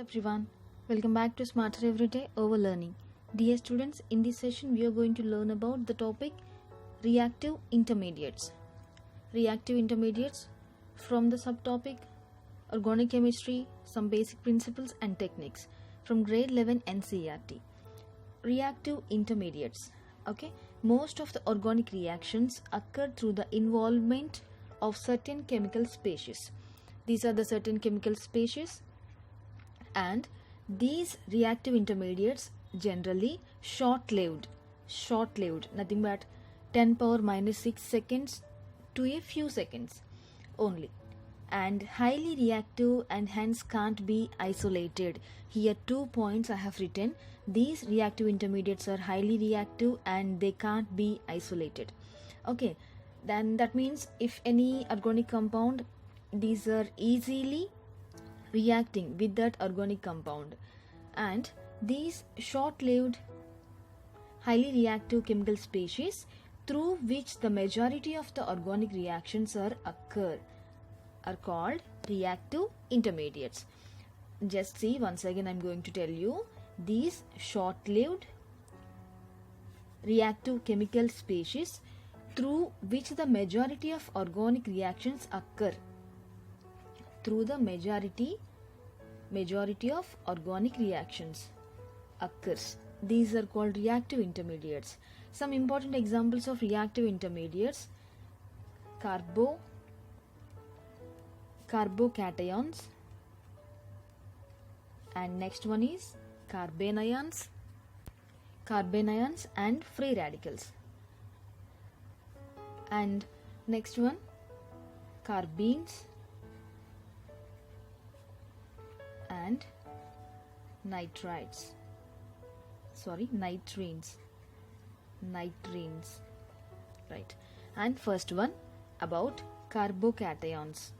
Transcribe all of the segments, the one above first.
everyone, welcome back to Smarter Everyday Over Learning. Dear students, in this session we are going to learn about the topic reactive intermediates. Reactive intermediates from the subtopic organic chemistry, some basic principles and techniques from grade 11 NCERT. Reactive intermediates. Okay, most of the organic reactions occur through the involvement of certain chemical species. These are the certain chemical species, and these reactive intermediates generally short-lived, nothing but 10 power minus 6 seconds to a few seconds only, and highly reactive and hence can't be isolated. Here 2 points I have written. These reactive intermediates are highly reactive and they can't be isolated. Okay, then that means if any organic compound, these are easily reacting with that organic compound, and these short-lived highly reactive chemical species through which the majority of the organic reactions occur are called reactive intermediates. Just see, once again I'm going to tell you, these short-lived reactive chemical species through which the majority of organic reactions occur, through the majority of organic reactions occurs, these are called reactive intermediates. Some important examples of reactive intermediates: carbocations, and next one is carbanions and free radicals, and next one carbenes and nitrines, right. And first one about carbocations.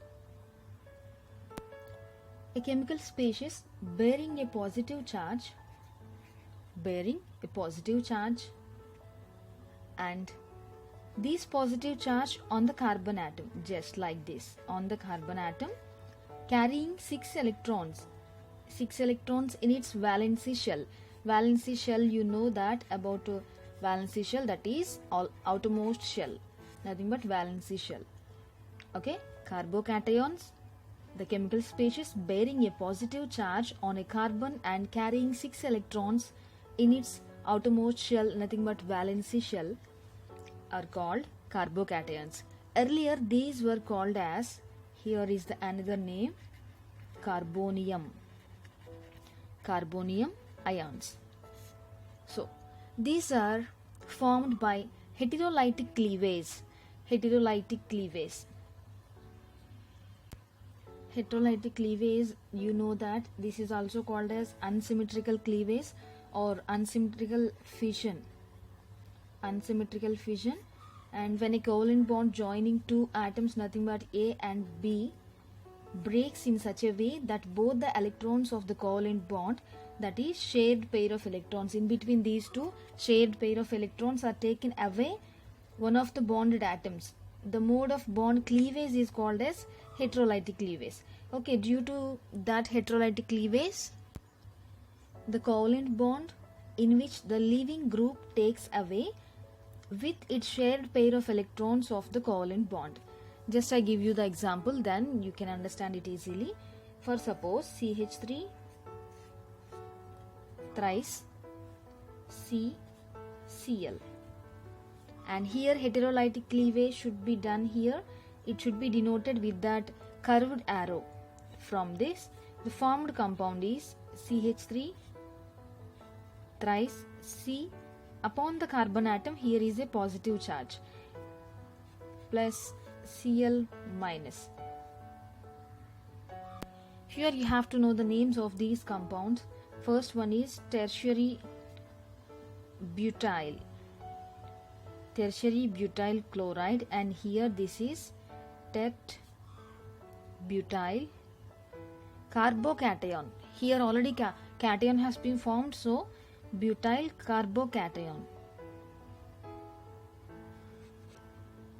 A chemical species bearing a positive charge, and this positive charge on the carbon atom, just like this, on the carbon atom, carrying 6 electrons in its valency shell. Valency shell, you know that about valency shell, that is outermost shell, nothing but valency shell. Okay, carbocations, the chemical species bearing a positive charge on a carbon and carrying 6 electrons in its outermost shell, nothing but valency shell, are called carbocations. Earlier these were called as, here is the another name, carbonium ions. So these are formed by heterolytic cleavage. Heterolytic cleavage, you know that this is also called as unsymmetrical cleavage or unsymmetrical fission. And when a covalent bond joining two atoms, nothing but A and B, breaks in such a way that both the electrons of the covalent bond, that is shared pair of electrons, in between these two shared pair of electrons are taken away one of the bonded atoms, the mode of bond cleavage is called as heterolytic cleavage. Okay, due to that heterolytic cleavage, the covalent bond in which the leaving group takes away with its shared pair of electrons of the covalent bond. Just I give you the example, then you can understand it easily. For suppose CH3 thrice CCl, and here heterolytic cleavage should be done here. It should be denoted with that curved arrow. From this, the formed compound is CH3 thrice C. Upon the carbon atom, here is a positive charge, plus Cl minus. Here you have to know the names of these compounds. First one is tertiary butyl chloride, and here this is tet butyl carbocation. Here already cation has been formed, so butyl carbocation.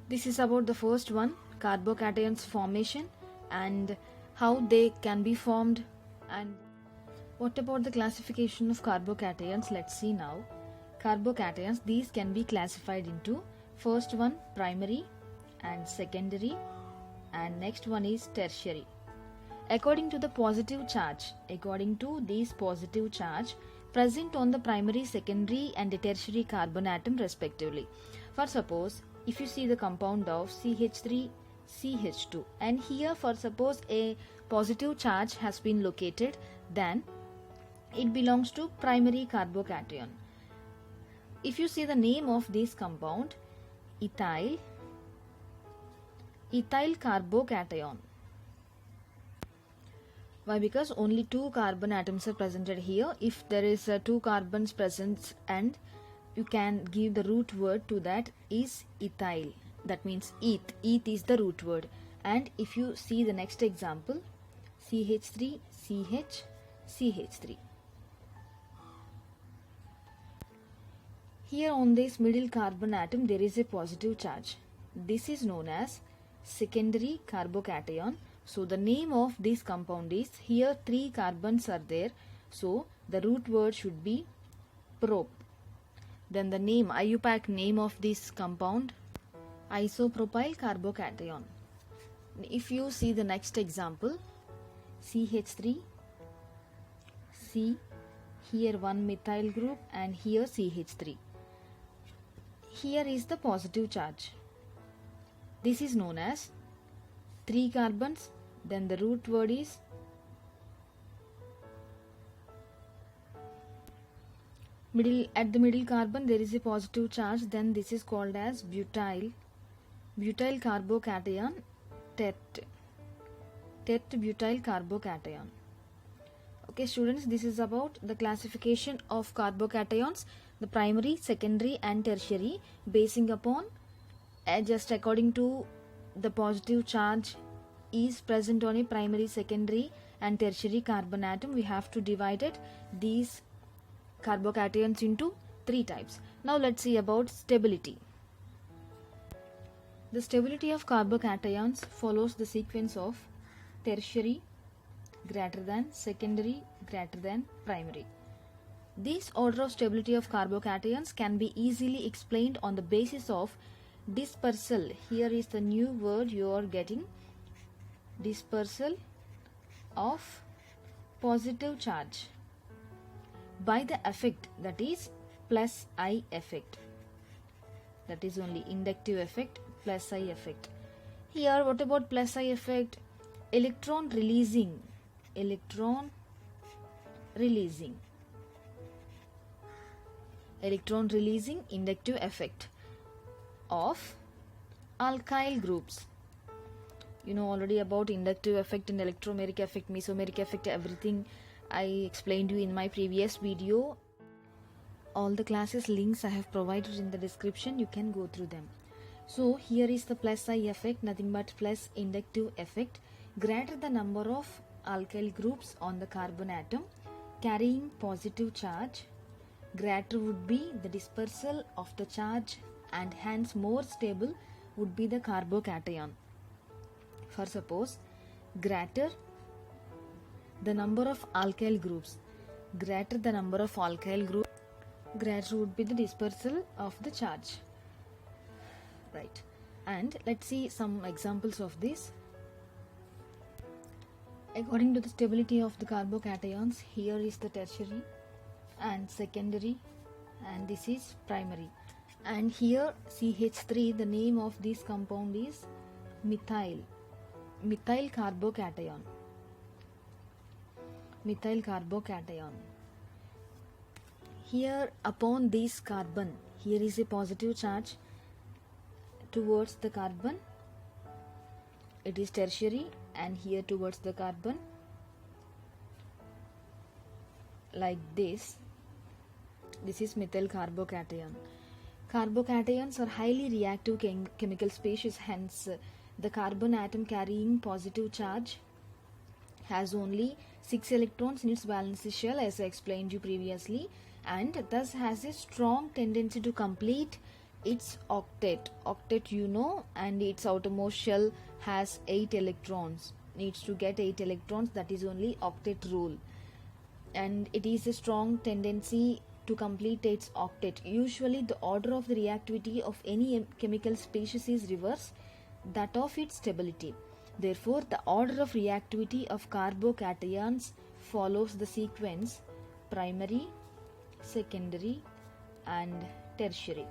This is about the first one, carbocations formation and how they can be formed, and What about the classification of carbocations? Let's see now. Carbocations, these can be classified into first one primary and secondary, and next one is tertiary. According to this positive charge present on the primary, secondary and tertiary carbon atom respectively. For suppose if you see the compound of CH3 CH2, and here for suppose a positive charge has been located, then it belongs to primary carbocation. If you see the name of this compound, ethyl carbocation. Why? Because only 2 carbon atoms are presented here. If there is 2 carbons present, and you can give the root word to that is ethyl. That means eth. Eth is the root word. And if you see the next example, CH3 CH CH3. Here on this middle carbon atom there is a positive charge. This is known as secondary carbocation. So the name of this compound is, here 3 carbons are there, so the root word should be prop. Then the name, IUPAC name of this compound, isopropyl carbocation. If you see the next example, CH3 C, here one methyl group and here CH3. Here is the positive charge. This is known as 3 carbons, then the root word is at the middle carbon there is a positive charge, then this is called as butyl carbocation, tet butyl carbocation. Okay students, this is about the classification of carbocations, the primary, secondary and tertiary, basing upon just according to the positive charge is present on a primary, secondary and tertiary carbon atom. We have to divide these carbocations into 3 types. Now let's see about stability. The stability of carbocations follows the sequence of tertiary greater than secondary greater than primary. This order of stability of carbocations can be easily explained on the basis of dispersal. Here is the new word you are getting, dispersal of positive charge by the effect, that is plus I effect. That is only inductive effect, plus I effect. Here what about plus I effect? Electron releasing inductive effect of alkyl groups. You know already about inductive effect and electromeric effect, mesomeric effect, everything I explained you in my previous video. All the classes links I have provided in the description, you can go through them. So here is the plus I effect, nothing but plus inductive effect. Greater the number of alkyl groups on the carbon atom carrying positive charge, greater would be the dispersal of the charge, and hence more stable would be the carbocation. For suppose greater the number of alkyl groups, greater would be the dispersal of the charge, right? And let's see some examples of this. According to the stability of the carbocations, here is the tertiary and secondary, and this is primary. And here CH3, the name of this compound is methyl carbocation. Here upon this carbon, here is a positive charge towards the carbon, it is tertiary, and here towards the carbon like this is methyl carbocation. Carbocations are highly reactive chemical species, hence the carbon atom carrying positive charge has only 6 electrons in its valence shell, as I explained you previously, and thus has a strong tendency to complete its octet, you know, and its outermost shell has 8 electrons, needs to get 8 electrons, that is only octet rule. and it is a strong tendency to complete its octet. Usually the order of the reactivity of any chemical species is reverse that of its stability. Therefore, the order of reactivity of carbocations follows the sequence primary, secondary, and tertiary.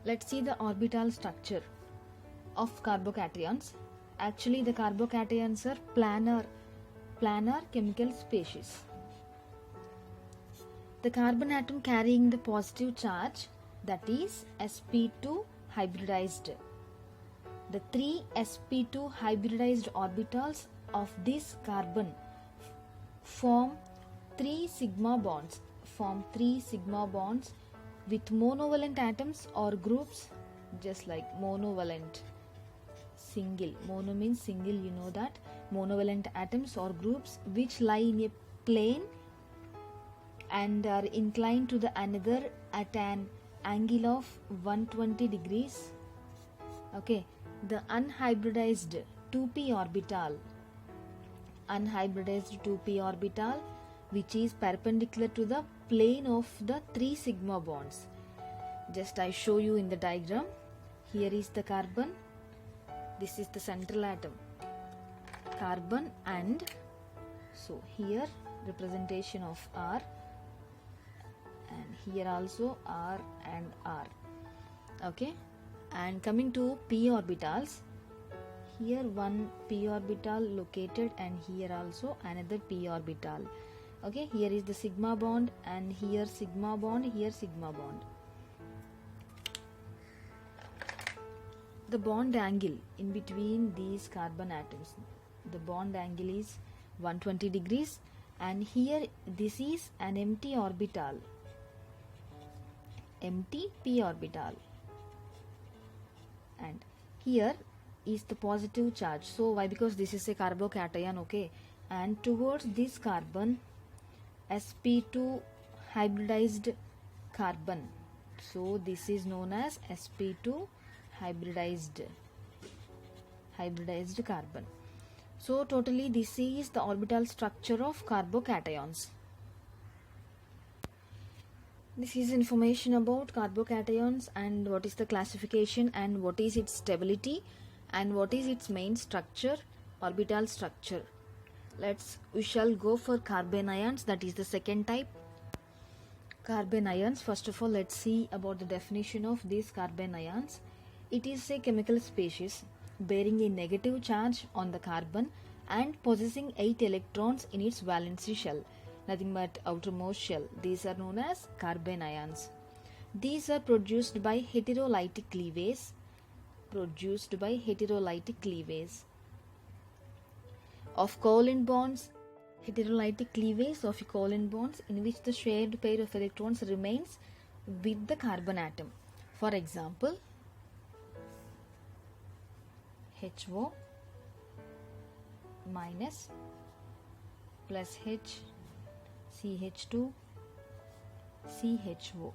Let's see the orbital structure of carbocations. Actually, the carbocations are planar chemical species. The carbon atom carrying the positive charge, that is sp2 hybridized. The three sp2 hybridized orbitals of this carbon form three sigma bonds with monovalent atoms or groups, just like monovalent. Single, mono means single, you know that. Monovalent atoms or groups which lie in a plane and are inclined to the another at an angle of 120 degrees. Okay, the unhybridized 2p orbital, which is perpendicular to the plane of the three sigma bonds. Just I show you in the diagram. Here is the carbon. This is the central atom, carbon, and so here representation of R, and here also R and R. Okay, and coming to p orbitals, here one p orbital located and here also another p orbital. Okay, here is the sigma bond and here sigma bond, here sigma bond. The bond angle in between these carbon atoms, the bond angle is 120 degrees, and here this is an empty orbital, empty p orbital, and here is the positive charge. So why? Because this is a carbocation, okay, and towards this carbon sp2 hybridized carbon, so this is known as sp2 hybridized carbon. So totally this is the orbital structure of carbocations. This is information about carbocations and what is the classification and what is its stability and what is its main structure, orbital structure. We shall go for carbanions, that is the second type. Carbanions, first of all let's see about the definition of these carbanions. It is a chemical species bearing a negative charge on the carbon and possessing 8 electrons in its valency shell, nothing but outermost shell. These are known as carbanions. These are produced by heterolytic cleavage. Of covalent bonds, heterolytic cleavage of covalent bonds in which the shared pair of electrons remains with the carbon atom. For example, HO minus plus H, CH2, CHO.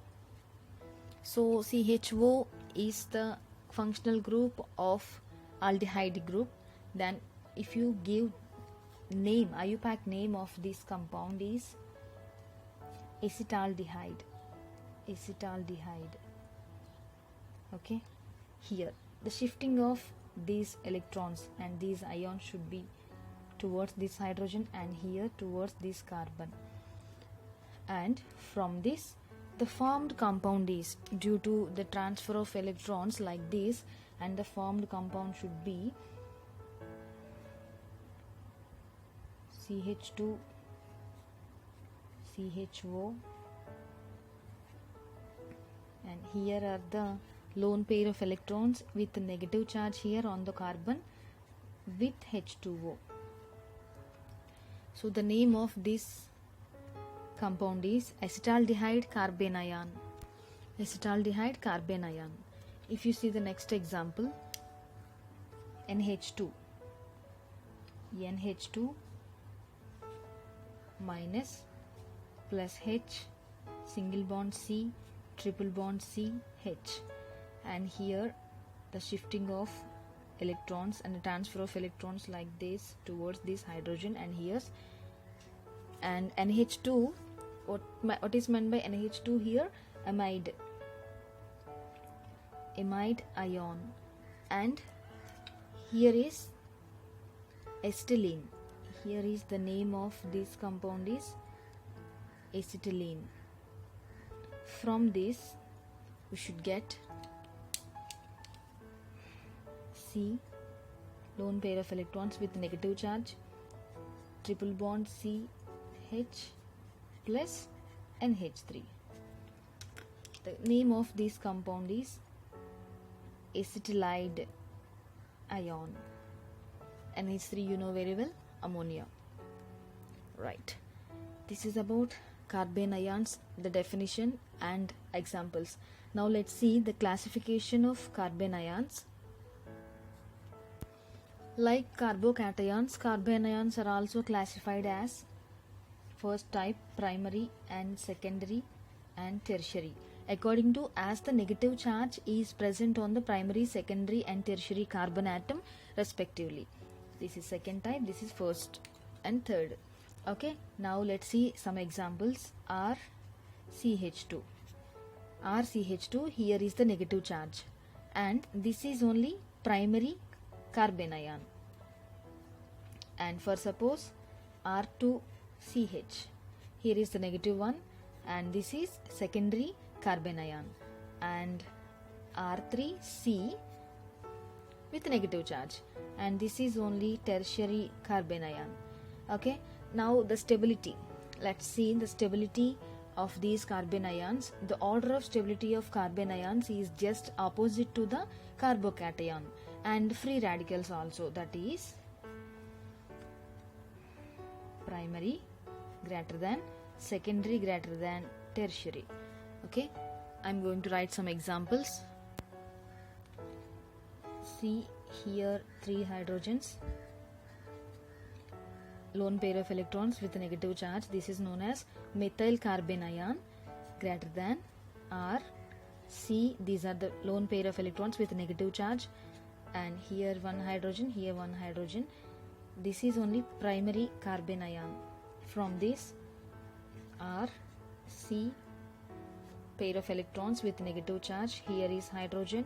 So CHO is the functional group of aldehyde group. Then if you give name, IUPAC name of this compound is acetaldehyde. Okay, here the shifting of these electrons and these ions should be towards this hydrogen and here towards this carbon, and from this the formed compound is due to the transfer of electrons like this, and the formed compound should be CH2, CHO, and here are the lone pair of electrons with the negative charge here on the carbon with H2O. So the name of this compound is acetaldehyde carbanion. If you see the next example, NH2 minus plus H, single bond C, triple bond C, H, and here the shifting of electrons and the transfer of electrons like this towards this hydrogen, and here's and NH2. What is meant by NH2 here? Amide ion, and here is acetylene. Here is the name of this compound is acetylene. From this we should get C, lone pair of electrons with negative charge, triple bond CH plus NH3. The name of this compound is acetylide ion. NH3 you know very well, ammonia. Right. This is about carbene ions, the definition and examples. Now let's see the classification of carbene ions. Like carbocations, carbene ions are also classified as first type, primary and secondary and tertiary, according to as the negative charge is present on the primary, secondary and tertiary carbon atom respectively. This is second type, this is first and third. Okay, now let's see some examples. RCH2. RCH2, here is the negative charge, and this is only primary carbene ion. And for suppose R2CH, here is the negative one, and this is secondary carbene ion. And R3C with negative charge, and this is only tertiary carbene ion. Okay, now the stability. Let's see the stability of these carbene ions. The order of stability of carbene ions is just opposite to the carbocation, and free radicals also, that is primary greater than, secondary greater than, tertiary. Okay, I'm going to write some examples. See here 3 hydrogens, lone pair of electrons with a negative charge. This is known as methyl carbene ion greater than R, C. These are the lone pair of electrons with a negative charge, and here one hydrogen, here one hydrogen. This is only primary carbene ion. From this R, C pair of electrons with negative charge, here is hydrogen,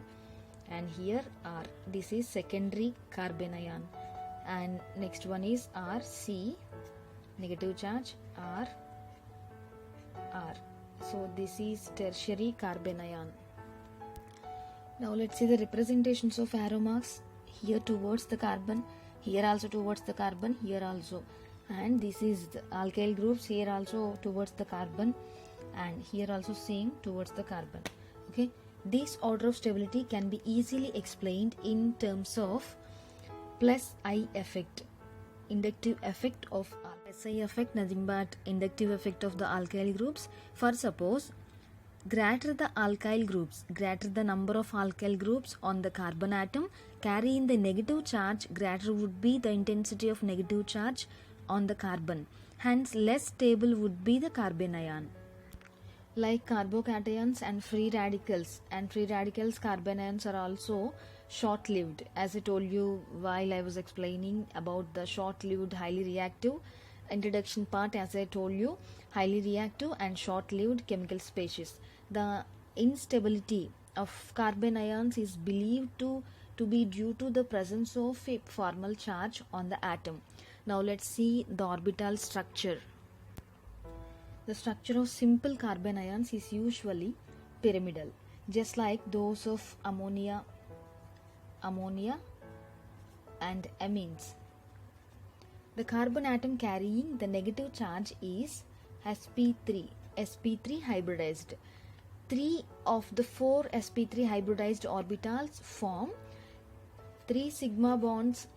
and here R. This is secondary carbene ion. And next one is RC, negative charge, R. So this is tertiary carbene ion. Now let's see the representations of arrow marks. Here towards the carbon, here also towards the carbon, here also. And this is the alkyl groups, here also towards the carbon, and here also same towards the carbon. Okay, this order of stability can be easily explained in terms of plus I effect, inductive effect of SI effect, nothing but inductive effect of the alkyl groups. For suppose greater the alkyl groups, greater the number of alkyl groups on the carbon atom carrying the negative charge, greater would be the intensity of negative charge on the carbon. Hence less stable would be the carbene ion. Like carbocations and free radicals, carbene ions are also short-lived. As I told you while I was explaining about the short-lived highly reactive introduction part, as I told you, highly reactive and short-lived chemical species. The instability of carbene ions is believed to be due to the presence of a formal charge on the atom. Now let's see the orbital structure. The structure of simple carbene ions is usually pyramidal, just like those of ammonia and amines. The carbon atom carrying the negative charge is sp3 hybridized. 3 of the 4 sp3 hybridized orbitals form 3 sigma bonds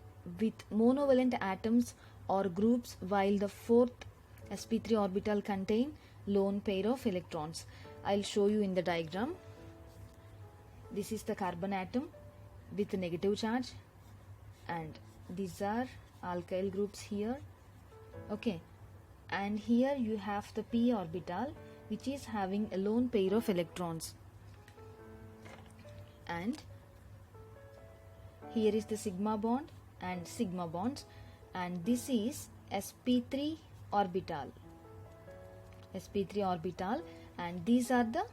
with monovalent atoms or groups, while the 4th sp3 orbital contain lone pair of electrons. I'll show you in the diagram. This is the carbon atom with a negative charge, and these are alkyl groups here. Okay, and here you have the p orbital which is having a lone pair of electrons, and Here is the sigma bond and sigma bonds, and this is sp3 orbital. sp3 orbital, and these are the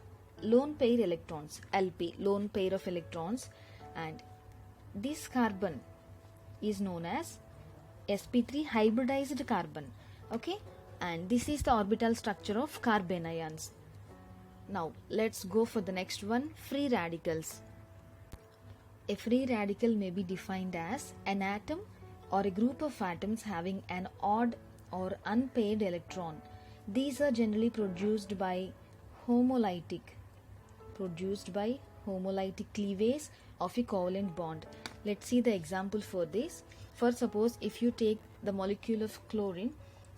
lone pair electrons, LP, lone pair of electrons, and this carbon is known as sp3 hybridized carbon. Okay, and this is the orbital structure of carbon ions. Now let's go for the next one, free radicals. A free radical may be defined as an atom or a group of atoms having an odd or unpaired electron. These are generally produced by homolytic cleavage of a covalent bond. Let's see the example for this. First, suppose if you take the molecule of chlorine,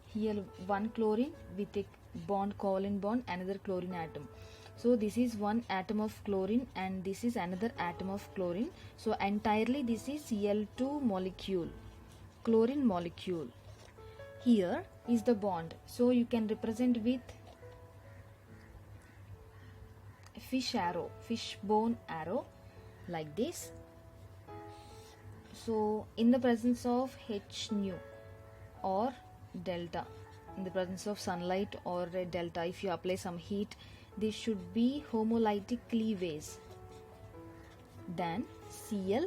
here one chlorine with a bond, covalent bond, another chlorine atom. So this is one atom of chlorine and this is another atom of chlorine. So entirely this is Cl2 molecule, chlorine molecule. Here is the bond. So you can represent with fishbone arrow like this. So in the presence of H nu or delta, in the presence of sunlight or delta, if you apply some heat, this should be homolytic cleavage. Then Cl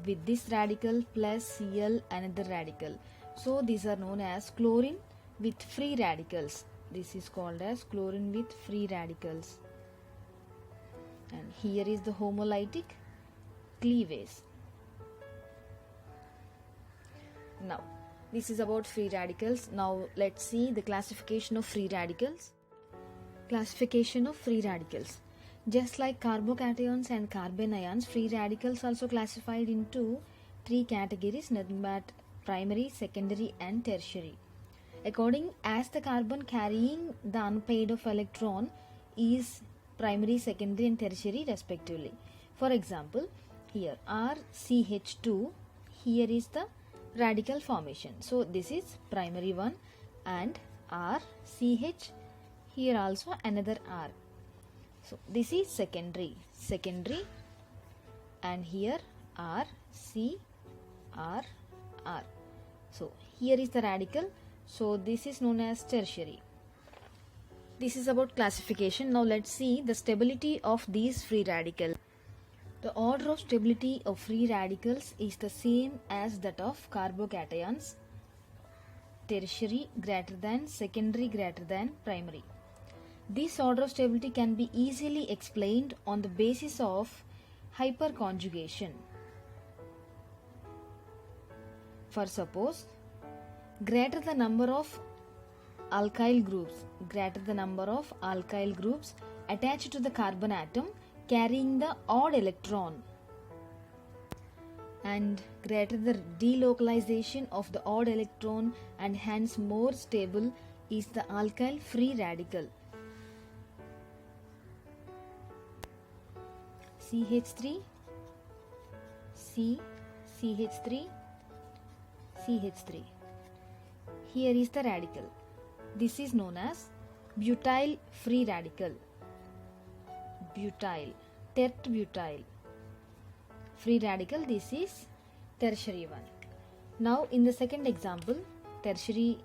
with this radical plus Cl another radical. So these are known as chlorine with free radicals. This is called as chlorine with free radicals. And here is the homolytic cleavage. Now this is about free radicals. Now let's see the classification of free radicals. Classification of free radicals. Just like carbocations and carbon ions, free radicals also classified into three categories, nothing but primary, secondary and tertiary. According as the carbon carrying the unpaired of electron is primary, secondary and tertiary respectively. For example, here RCH2, here is the radical formation. So this is primary one, and RCH, here also another R. So this is secondary, and here R, C, R, R. So here is the radical. So this is known as tertiary. This is about classification. Now let's see the stability of these free radicals. The order of stability of free radicals is the same as that of carbocations. Tertiary greater than, secondary greater than primary. This order of stability can be easily explained on the basis of hyperconjugation. For suppose, greater the number of alkyl groups attached to the carbon atom carrying the odd electron, and greater the delocalization of the odd electron and hence more stable is the alkyl free radical. CH3, C, CH3, CH3. Here is the radical. This is known as butyl free radical. Butyl, tert-butyl free radical. This is tertiary one. Now in the second example, tertiary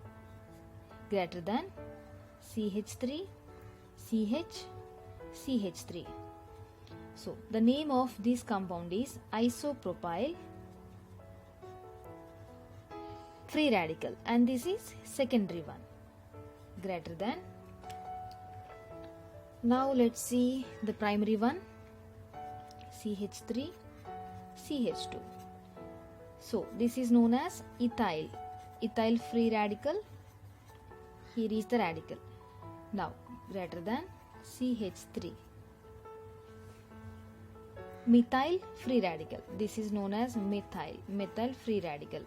greater than, CH3, CH, CH3. So the name of this compound is isopropyl free radical, and this is secondary one, greater than. Now let's see the primary one, CH3, CH2. So this is known as ethyl free radical. Here is the radical. Now greater than, CH3. Methyl free radical. This is known as methyl free radical.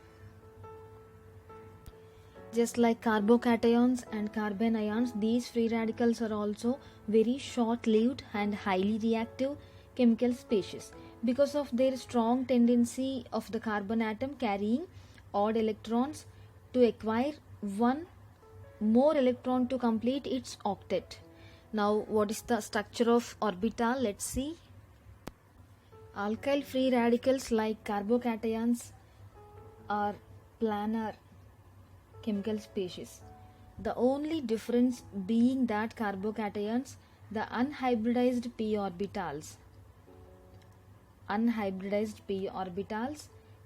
Just like carbocations and carbon ions, these free radicals are also very short-lived and highly reactive chemical species because of their strong tendency of the carbon atom carrying odd electrons to acquire one more electron to complete its octet. Now what is the structure of orbital? Let's see. Alkyl free radicals like carbocations are planar chemical species. The only difference being that carbocations, the unhybridized p orbitals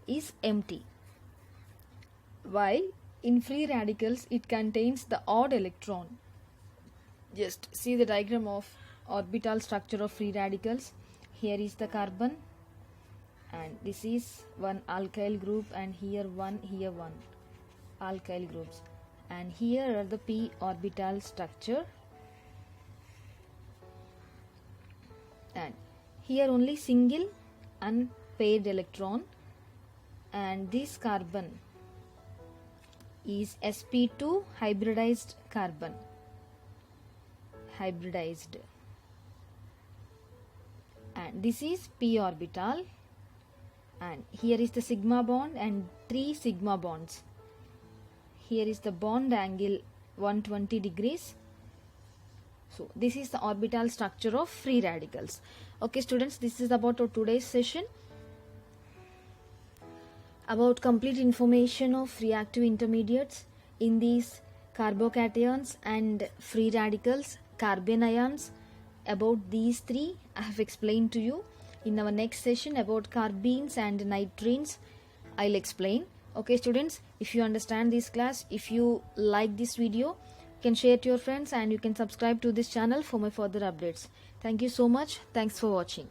is empty, while in free radicals it contains the odd electron. Just see the diagram of orbital structure of free radicals. Here is the carbon, and this is one alkyl group, and here one alkyl groups, and here are the p orbital structure, and here only single unpaired electron, and this carbon is sp2 hybridized carbon, and this is p orbital, and here is the sigma bond and 3 sigma bonds. Here is the bond angle 120 degrees. So this is the orbital structure of free radicals. Okay students, this is about our today's session about complete information of reactive intermediates in these carbocations and free radicals, carbon ions. About these three I have explained to you. In our next session about carbenes and nitrines I'll explain. Okay students, if you understand this class, if you like this video, you can share to your friends and you can subscribe to this channel for my further updates. Thank you so much. Thanks for watching.